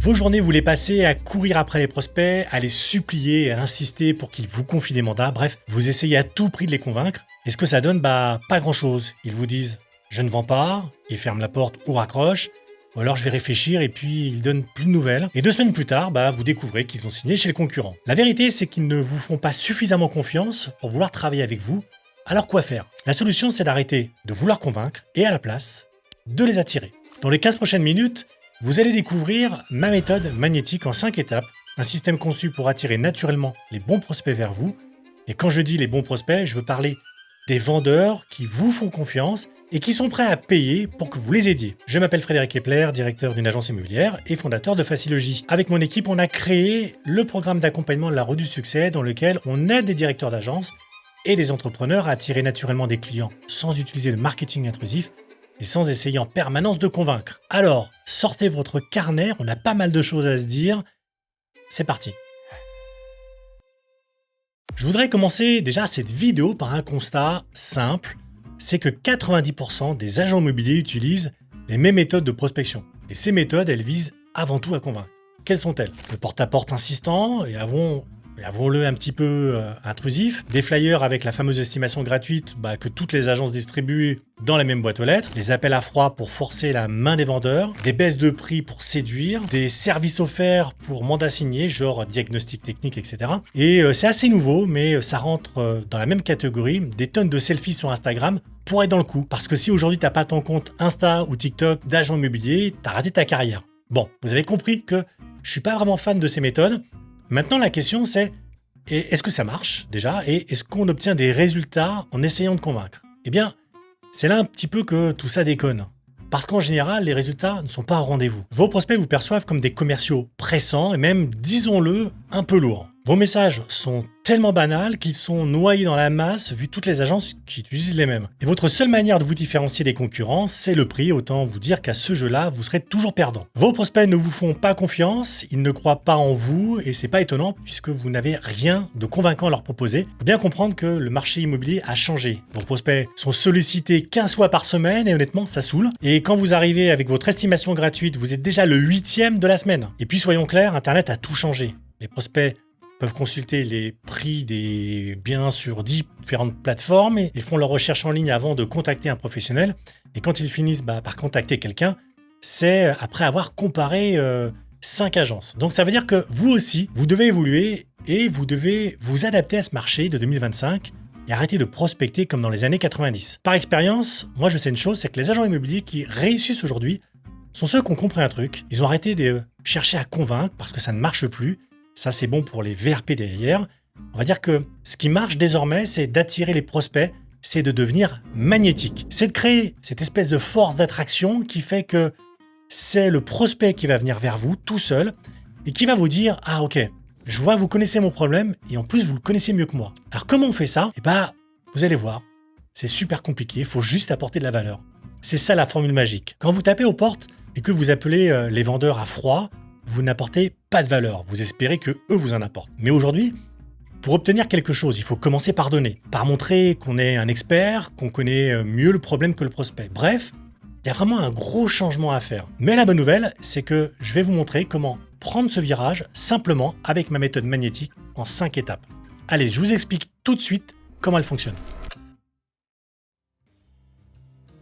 Vos journées, vous les passez à courir après les prospects, à les supplier, à insister pour qu'ils vous confient des mandats. Bref, vous essayez à tout prix de les convaincre. Et ce que ça donne, pas grand-chose. Ils vous disent « je ne vends pas », ils ferment la porte ou raccrochent. Ou alors je vais réfléchir et puis ils donnent plus de nouvelles. Et 2 semaines plus tard, vous découvrez qu'ils ont signé chez le concurrent. La vérité, c'est qu'ils ne vous font pas suffisamment confiance pour vouloir travailler avec vous. Alors quoi faire? La solution, c'est d'arrêter de vouloir convaincre et à la place, de les attirer. Dans les 15 prochaines minutes, vous allez découvrir ma méthode magnétique en 5 étapes, un système conçu pour attirer naturellement les bons prospects vers vous. Et quand je dis les bons prospects, je veux parler des vendeurs qui vous font confiance et qui sont prêts à payer pour que vous les aidiez. Je m'appelle Frédéric Epler, directeur d'une agence immobilière et fondateur de Facilogy. Avec mon équipe, on a créé le programme d'accompagnement de la route du succès dans lequel on aide des directeurs d'agence et des entrepreneurs à attirer naturellement des clients sans utiliser le marketing intrusif et sans essayer en permanence de convaincre. Alors, sortez votre carnet, on a pas mal de choses à se dire. C'est parti. Je voudrais commencer déjà cette vidéo par un constat simple, c'est que 90% des agents immobiliers utilisent les mêmes méthodes de prospection. Et ces méthodes, elles visent avant tout à convaincre. Quelles sont-elles? Le porte-à-porte insistant et avouons-le un petit peu intrusif, des flyers avec la fameuse estimation gratuite que toutes les agences distribuent dans la même boîte aux lettres, les appels à froid pour forcer la main des vendeurs, des baisses de prix pour séduire, des services offerts pour mandat signé, genre diagnostic technique, etc. Et c'est assez nouveau, mais ça rentre dans la même catégorie, des tonnes de selfies sur Instagram pour être dans le coup. Parce que si aujourd'hui t'as pas ton compte Insta ou TikTok d'agent immobilier, t'as raté ta carrière. Bon, vous avez compris que je suis pas vraiment fan de ces méthodes. Maintenant, la question c'est, est-ce que ça marche déjà et est-ce qu'on obtient des résultats en essayant de convaincre? Eh bien, c'est là un petit peu que tout ça déconne. Parce qu'en général, les résultats ne sont pas au rendez-vous. Vos prospects vous perçoivent comme des commerciaux pressants et même, disons-le, un peu lourds. Vos messages sont tellement banals qu'ils sont noyés dans la masse vu toutes les agences qui utilisent les mêmes. Et votre seule manière de vous différencier des concurrents, c'est le prix. Autant vous dire qu'à ce jeu-là, vous serez toujours perdant. Vos prospects ne vous font pas confiance, ils ne croient pas en vous et c'est pas étonnant puisque vous n'avez rien de convaincant à leur proposer. Faut bien comprendre que le marché immobilier a changé. Vos prospects sont sollicités 15 fois par semaine et honnêtement, ça saoule. Et quand vous arrivez avec votre estimation gratuite, vous êtes déjà le 8e de la semaine. Et puis soyons clairs, Internet a tout changé. Les prospects peuvent consulter les prix des biens sur 10 différentes plateformes et ils font leur recherche en ligne avant de contacter un professionnel. Et quand ils finissent par contacter quelqu'un, c'est après avoir comparé 5 agences. Donc ça veut dire que vous aussi, vous devez évoluer et vous devez vous adapter à ce marché de 2025 et arrêter de prospecter comme dans les années 90. Par expérience, moi je sais une chose, c'est que les agents immobiliers qui réussissent aujourd'hui sont ceux qui ont compris un truc. Ils ont arrêté de chercher à convaincre parce que ça ne marche plus. Ça, c'est bon pour les VRP derrière. On va dire que ce qui marche désormais, c'est d'attirer les prospects, c'est de devenir magnétique. C'est de créer cette espèce de force d'attraction qui fait que c'est le prospect qui va venir vers vous tout seul et qui va vous dire « Ah ok, je vois, vous connaissez mon problème et en plus, vous le connaissez mieux que moi. » Alors comment on fait ça? Vous allez voir, c'est super compliqué, il faut juste apporter de la valeur. C'est ça la formule magique. Quand vous tapez aux portes et que vous appelez les vendeurs à froid, vous n'apportez pas de valeur, vous espérez que eux vous en apportent. Mais aujourd'hui, pour obtenir quelque chose, il faut commencer par donner, par montrer qu'on est un expert, qu'on connaît mieux le problème que le prospect. Bref, il y a vraiment un gros changement à faire. Mais la bonne nouvelle, c'est que je vais vous montrer comment prendre ce virage simplement avec ma méthode magnétique en 5 étapes. Allez, je vous explique tout de suite comment elle fonctionne.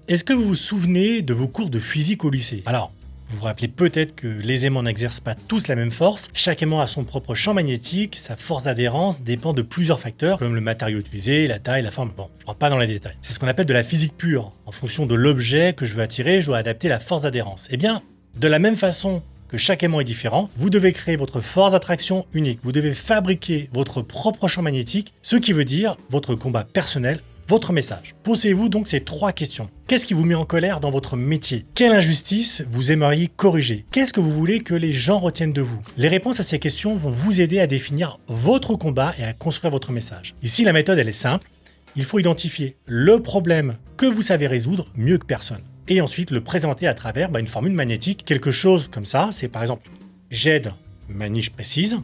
Est-ce que vous vous souvenez de vos cours de physique au lycée? Alors, vous vous rappelez peut-être que les aimants n'exercent pas tous la même force. Chaque aimant a son propre champ magnétique, sa force d'adhérence dépend de plusieurs facteurs, comme le matériau utilisé, la taille, la forme. Bon, je ne rentre pas dans les détails. C'est ce qu'on appelle de la physique pure. En fonction de l'objet que je veux attirer, je dois adapter la force d'adhérence. Eh bien, de la même façon que chaque aimant est différent, vous devez créer votre force d'attraction unique. Vous devez fabriquer votre propre champ magnétique, ce qui veut dire votre combat personnel, votre message. Posez-vous donc ces 3 questions. Qu'est-ce qui vous met en colère dans votre métier? Quelle injustice vous aimeriez corriger? Qu'est-ce que vous voulez que les gens retiennent de vous? Les réponses à ces questions vont vous aider à définir votre combat et à construire votre message. Ici, la méthode, elle est simple. Il faut identifier le problème que vous savez résoudre mieux que personne. Et ensuite, le présenter à travers une formule magnétique. Quelque chose comme ça, c'est par exemple, j'aide ma niche précise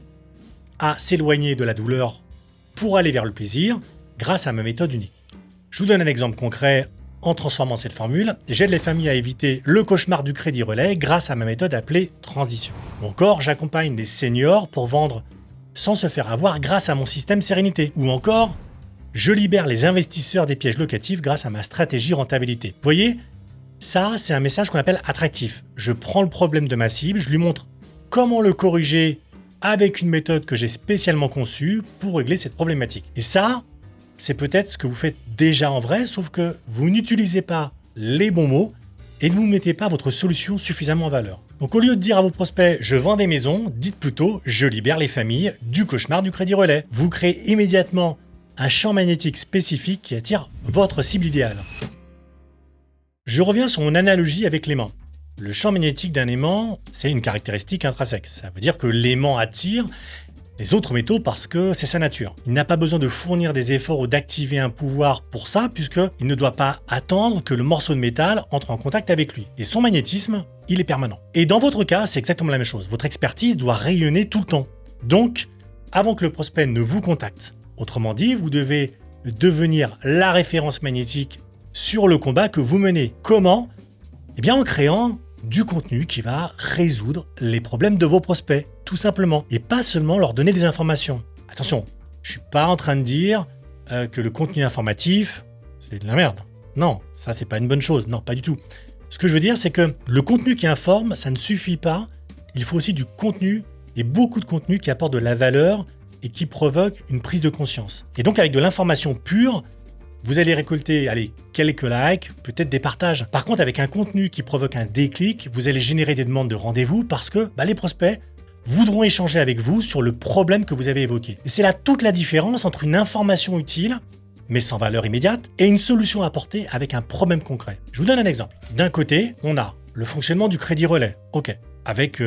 à s'éloigner de la douleur pour aller vers le plaisir grâce à ma méthode unique. Je vous donne un exemple concret En transformant cette formule, j'aide les familles à éviter le cauchemar du crédit relais grâce à ma méthode appelée transition. Ou encore, j'accompagne les seniors pour vendre sans se faire avoir grâce à mon système Sérénité. Ou encore, je libère les investisseurs des pièges locatifs grâce à ma stratégie rentabilité. Vous voyez, ça, c'est un message qu'on appelle attractif. Je prends le problème de ma cible, je lui montre comment le corriger avec une méthode que j'ai spécialement conçue pour régler cette problématique. Et ça, c'est peut-être ce que vous faites déjà en vrai, sauf que vous n'utilisez pas les bons mots et vous ne mettez pas votre solution suffisamment en valeur. Donc au lieu de dire à vos prospects « je vends des maisons », dites plutôt « je libère les familles du cauchemar du crédit relais ». Vous créez immédiatement un champ magnétique spécifique qui attire votre cible idéale. Je reviens sur mon analogie avec l'aimant. Le champ magnétique d'un aimant, c'est une caractéristique intrinsèque. Ça veut dire que l'aimant attire les autres métaux parce que c'est sa nature. Il n'a pas besoin de fournir des efforts ou d'activer un pouvoir pour ça, puisqu'il ne doit pas attendre que le morceau de métal entre en contact avec lui. Et son magnétisme, il est permanent. Et dans votre cas, c'est exactement la même chose. Votre expertise doit rayonner tout le temps. Donc, avant que le prospect ne vous contacte, autrement dit, vous devez devenir la référence magnétique sur le combat que vous menez. Comment ? Eh bien, en créant du contenu qui va résoudre les problèmes de vos prospects, tout simplement, et pas seulement leur donner des informations. Attention, je suis pas en train de dire que le contenu informatif, c'est de la merde. Non, ça c'est pas une bonne chose, non, pas du tout. Ce que je veux dire, c'est que le contenu qui informe, ça ne suffit pas, il faut aussi du contenu, et beaucoup de contenu qui apporte de la valeur et qui provoque une prise de conscience. Et donc avec de l'information pure, vous allez récolter quelques likes, peut-être des partages. Par contre, avec un contenu qui provoque un déclic, vous allez générer des demandes de rendez-vous parce que les prospects voudront échanger avec vous sur le problème que vous avez évoqué. Et c'est là toute la différence entre une information utile, mais sans valeur immédiate, et une solution apportée avec un problème concret. Je vous donne un exemple. D'un côté, on a le fonctionnement du crédit relais, avec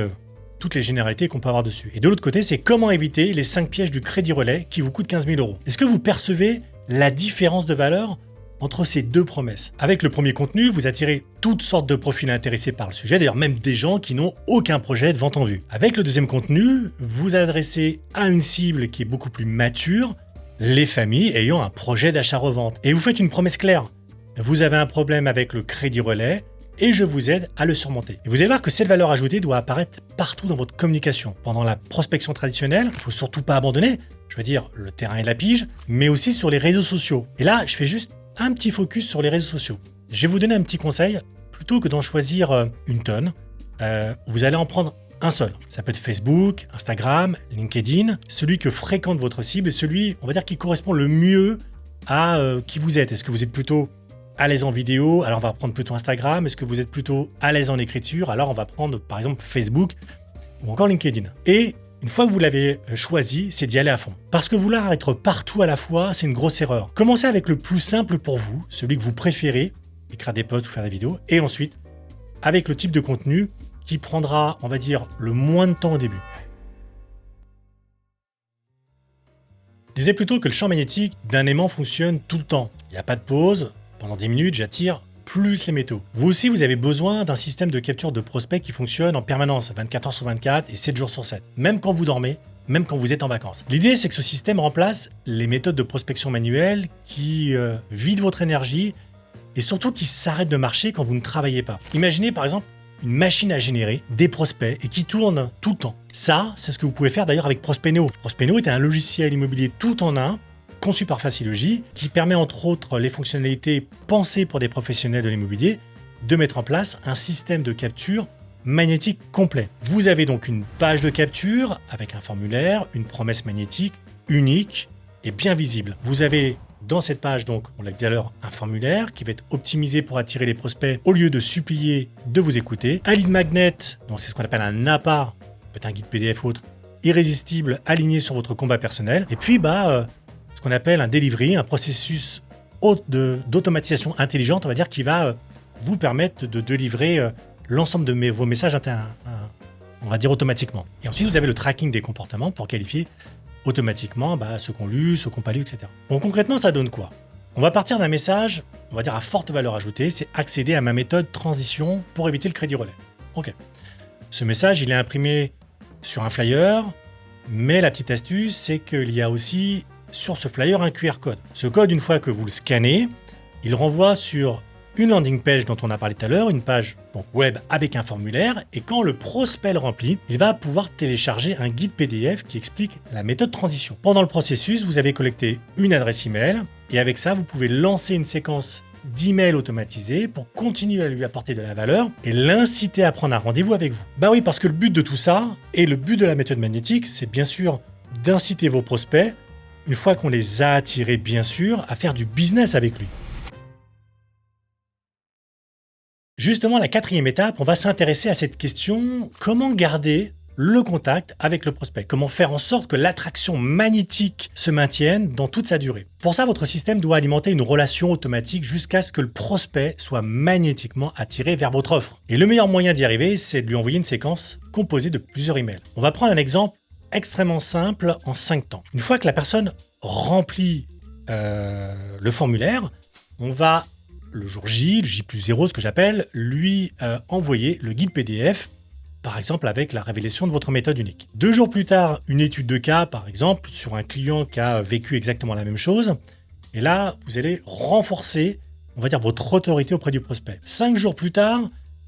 toutes les généralités qu'on peut avoir dessus. Et de l'autre côté, c'est comment éviter les 5 pièges du crédit relais qui vous coûtent 15 000 €. Est-ce que vous percevez la différence de valeur entre ces deux promesses? Avec le premier contenu, vous attirez toutes sortes de profils intéressés par le sujet, d'ailleurs même des gens qui n'ont aucun projet de vente en vue. Avec le deuxième contenu, vous adressez à une cible qui est beaucoup plus mature, les familles ayant un projet d'achat-revente. Et vous faites une promesse claire. Vous avez un problème avec le crédit relais et je vous aide à le surmonter. Et vous allez voir que cette valeur ajoutée doit apparaître partout dans votre communication. Pendant la prospection traditionnelle, il ne faut surtout pas abandonner, je veux dire le terrain et la pige, mais aussi sur les réseaux sociaux. Et là, je fais juste un petit focus sur les réseaux sociaux. Je vais vous donner un petit conseil, plutôt que d'en choisir une tonne, vous allez en prendre un seul. Ça peut être Facebook, Instagram, LinkedIn, celui que fréquente votre cible et celui, on va dire, qui correspond le mieux à qui vous êtes. Est-ce que vous êtes plutôt à l'aise en vidéo? Alors on va prendre plutôt Instagram. Est-ce que vous êtes plutôt à l'aise en écriture? Alors on va prendre par exemple Facebook ou encore LinkedIn. Et une fois que vous l'avez choisi, c'est d'y aller à fond. Parce que vouloir être partout à la fois, c'est une grosse erreur. Commencez avec le plus simple pour vous, celui que vous préférez, écrire des posts ou faire des vidéos, et ensuite avec le type de contenu qui prendra, on va dire, le moins de temps au début. Je disais plutôt que le champ magnétique d'un aimant fonctionne tout le temps. Il n'y a pas de pause. Pendant 10 minutes, j'attire plus les métaux. Vous aussi, vous avez besoin d'un système de capture de prospects qui fonctionne en permanence, 24 heures sur 24 et 7 jours sur 7. Même quand vous dormez, même quand vous êtes en vacances. L'idée, c'est que ce système remplace les méthodes de prospection manuelle qui vident votre énergie et surtout qui s'arrêtent de marcher quand vous ne travaillez pas. Imaginez par exemple une machine à générer des prospects et qui tourne tout le temps. Ça, c'est ce que vous pouvez faire d'ailleurs avec Prospecneo. Prospecneo est un logiciel immobilier tout en un, conçu par Facilogy, qui permet entre autres les fonctionnalités pensées pour des professionnels de l'immobilier, de mettre en place un système de capture magnétique complet. Vous avez donc une page de capture avec un formulaire, une promesse magnétique unique et bien visible. Vous avez dans cette page, donc, on l'a dit à l'heure, un formulaire qui va être optimisé pour attirer les prospects au lieu de supplier de vous écouter. Un lead magnet, donc c'est ce qu'on appelle un appât, peut-être un guide PDF ou autre, irrésistible, aligné sur votre combat personnel. Et puis, ce qu'on appelle un delivery, un processus d'automatisation intelligente, on va dire, qui va vous permettre de délivrer l'ensemble de vos messages, on va dire, automatiquement. Et ensuite, vous avez le tracking des comportements pour qualifier automatiquement ceux qu'on lu, ceux qu'on pas lu, etc. Bon, concrètement, ça donne quoi? On va partir d'un message, on va dire à forte valeur ajoutée, c'est accéder à ma méthode transition pour éviter le crédit relais. Ok. Ce message, il est imprimé sur un flyer, mais la petite astuce, c'est qu'il y a aussi sur ce flyer un QR code. Ce code, une fois que vous le scannez, il renvoie sur une landing page dont on a parlé tout à l'heure, une page donc web avec un formulaire, et quand le prospect le remplit, il va pouvoir télécharger un guide PDF qui explique la méthode transition. Pendant le processus, vous avez collecté une adresse email, et avec ça, vous pouvez lancer une séquence d'emails automatisés pour continuer à lui apporter de la valeur et l'inciter à prendre un rendez-vous avec vous. Bah oui, parce que le but de tout ça, et le but de la méthode magnétique, c'est bien sûr d'inciter vos prospects, une fois qu'on les a attirés bien sûr, à faire du business avec lui. Justement, la quatrième étape, on va s'intéresser à cette question, comment garder le contact avec le prospect, comment faire en sorte que l'attraction magnétique se maintienne dans toute sa durée. Pour ça, votre système doit alimenter une relation automatique jusqu'à ce que le prospect soit magnétiquement attiré vers votre offre. Et le meilleur moyen d'y arriver, c'est de lui envoyer une séquence composée de plusieurs emails. On va prendre un exemple extrêmement simple en 5 temps. Une fois que la personne remplit le formulaire, on va le jour J, le J+0, ce que j'appelle, lui envoyer le guide PDF, par exemple avec la révélation de votre méthode unique. 2 jours plus tard, une étude de cas, par exemple, sur un client qui a vécu exactement la même chose. Et là, vous allez renforcer, on va dire, votre autorité auprès du prospect. 5 jours plus tard,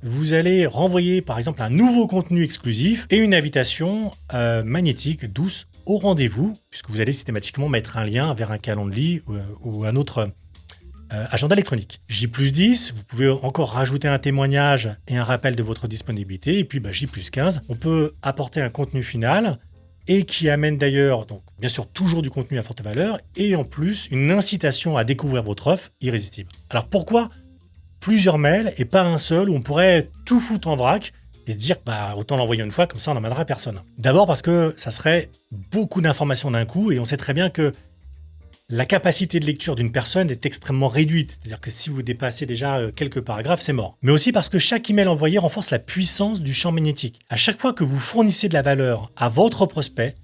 vous allez renvoyer, par exemple, un nouveau contenu exclusif et une invitation magnétique, douce, au rendez-vous, puisque vous allez systématiquement mettre un lien vers un calendrier ou un autre agenda électronique. J+10, vous pouvez encore rajouter un témoignage et un rappel de votre disponibilité. Et puis J+15, on peut apporter un contenu final et qui amène d'ailleurs, donc bien sûr toujours du contenu à forte valeur et en plus une incitation à découvrir votre offre irrésistible. Alors pourquoi plusieurs mails et pas un seul où on pourrait tout foutre en vrac et se dire autant l'envoyer une fois, comme ça on n'emmènera personne. D'abord parce que ça serait beaucoup d'informations d'un coup et on sait très bien que la capacité de lecture d'une personne est extrêmement réduite. C'est-à-dire que si vous dépassez déjà quelques paragraphes, c'est mort. Mais aussi parce que chaque email envoyé renforce la puissance du champ magnétique. À chaque fois que vous fournissez de la valeur à votre prospect,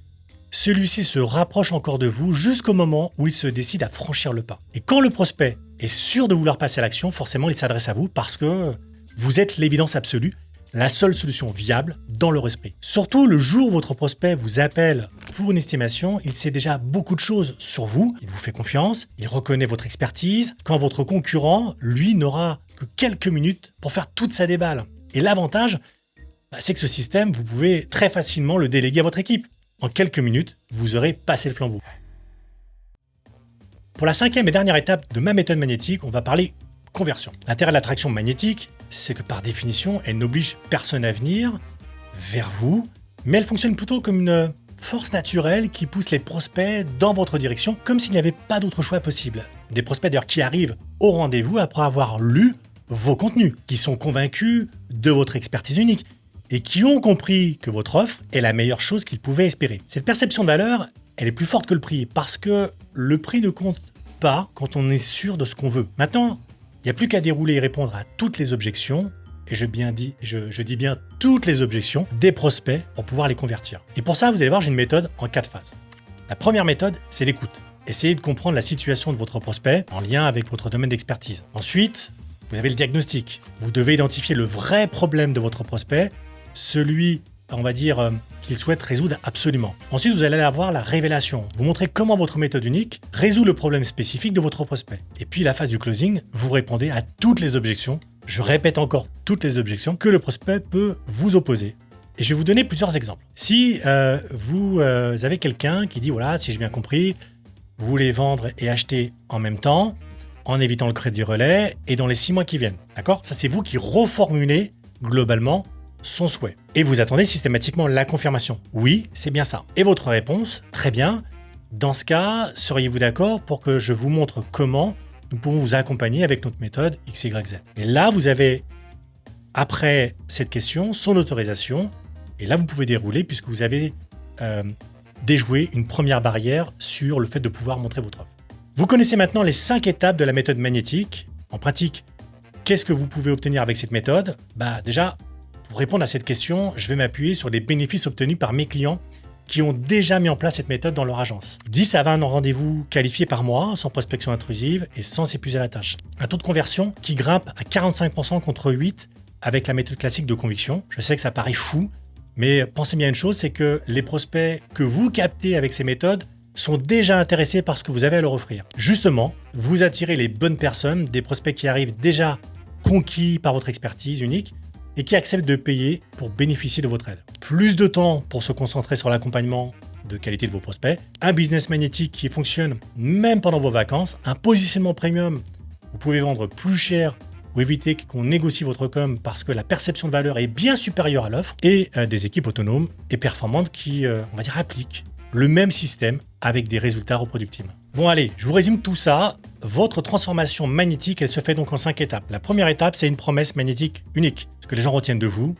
celui-ci se rapproche encore de vous jusqu'au moment où il se décide à franchir le pas. Et quand le prospect est sûr de vouloir passer à l'action, forcément il s'adresse à vous parce que vous êtes l'évidence absolue, la seule solution viable dans leur esprit. Surtout le jour où votre prospect vous appelle pour une estimation, il sait déjà beaucoup de choses sur vous, il vous fait confiance, il reconnaît votre expertise, quand votre concurrent, lui, n'aura que quelques minutes pour faire toute sa déballe. Et l'avantage, c'est que ce système, vous pouvez très facilement le déléguer à votre équipe. En quelques minutes, vous aurez passé le flambeau. Pour la 5e et dernière étape de ma méthode magnétique, on va parler conversion. L'intérêt de l'attraction magnétique, c'est que par définition, elle n'oblige personne à venir vers vous, mais elle fonctionne plutôt comme une force naturelle qui pousse les prospects dans votre direction, comme s'il n'y avait pas d'autre choix possible. Des prospects d'ailleurs qui arrivent au rendez-vous après avoir lu vos contenus, qui sont convaincus de votre expertise unique et qui ont compris que votre offre est la meilleure chose qu'ils pouvaient espérer. Cette perception de valeur, elle est plus forte que le prix, parce que le prix ne compte pas quand on est sûr de ce qu'on veut. Maintenant, il n'y a plus qu'à dérouler et répondre à toutes les objections, et je dis bien toutes les objections des prospects pour pouvoir les convertir. Et pour ça, vous allez voir, j'ai une méthode en 4 phases. La première méthode, c'est l'écoute. Essayez de comprendre la situation de votre prospect en lien avec votre domaine d'expertise. Ensuite, vous avez le diagnostic. Vous devez identifier le vrai problème de votre prospect, celui, on va dire, qu'il souhaite résoudre absolument. Ensuite, vous allez avoir la révélation. Vous montrez comment votre méthode unique résout le problème spécifique de votre prospect. Et puis, la phase du closing, vous répondez à toutes les objections. Je répète encore toutes les objections que le prospect peut vous opposer. Et je vais vous donner plusieurs exemples. Si vous avez quelqu'un qui dit, voilà, si j'ai bien compris, vous voulez vendre et acheter en même temps, en évitant le crédit relais et dans les 6 mois qui viennent. D'accord ? Ça, c'est vous qui reformulez globalement son souhait. Et vous attendez systématiquement la confirmation. Oui, c'est bien ça. Et votre réponse, très bien. Dans ce cas, seriez-vous d'accord pour que je vous montre comment nous pouvons vous accompagner avec notre méthode XYZ. Et là, vous avez, après cette question, son autorisation. Et là, vous pouvez dérouler puisque vous avez déjoué une première barrière sur le fait de pouvoir montrer votre offre. Vous connaissez maintenant les 5 étapes de la méthode magnétique. En pratique, qu'est-ce que vous pouvez obtenir avec cette méthode ? Déjà, pour répondre à cette question, je vais m'appuyer sur les bénéfices obtenus par mes clients qui ont déjà mis en place cette méthode dans leur agence. 10 à 20 rendez-vous qualifiés par mois, sans prospection intrusive et sans s'épuiser à la tâche. Un taux de conversion qui grimpe à 45% contre 8% avec la méthode classique de conviction. Je sais que ça paraît fou, mais pensez bien à une chose, c'est que les prospects que vous captez avec ces méthodes sont déjà intéressés par ce que vous avez à leur offrir. Justement, vous attirez les bonnes personnes, des prospects qui arrivent déjà conquis par votre expertise unique et qui acceptent de payer pour bénéficier de votre aide. Plus de temps pour se concentrer sur l'accompagnement de qualité de vos prospects, un business magnétique qui fonctionne même pendant vos vacances, un positionnement premium, vous pouvez vendre plus cher ou éviter qu'on négocie votre com parce que la perception de valeur est bien supérieure à l'offre, et des équipes autonomes et performantes qui, on va dire, appliquent le même système avec des résultats reproductibles. Bon allez, je vous résume tout ça. Votre transformation magnétique, elle se fait donc en 5 étapes. La première étape, c'est une promesse magnétique unique, ce que les gens retiennent de vous,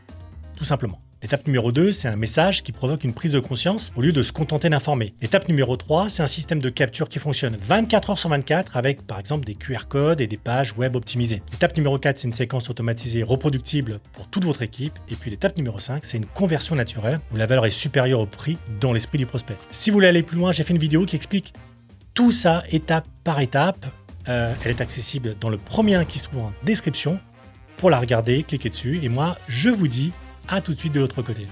tout simplement. L'étape numéro 2, c'est un message qui provoque une prise de conscience au lieu de se contenter d'informer. L'étape numéro 3, c'est un système de capture qui fonctionne 24 heures sur 24 avec par exemple des QR codes et des pages web optimisées. L'étape numéro 4, c'est une séquence automatisée reproductible pour toute votre équipe. Et puis l'étape numéro 5, c'est une conversion naturelle où la valeur est supérieure au prix dans l'esprit du prospect. Si vous voulez aller plus loin, j'ai fait une vidéo qui explique tout ça étape par étape. Elle est accessible dans le premier lien qui se trouve en description. Pour la regarder, cliquez dessus et moi, je vous dis à tout de suite de l'autre côté.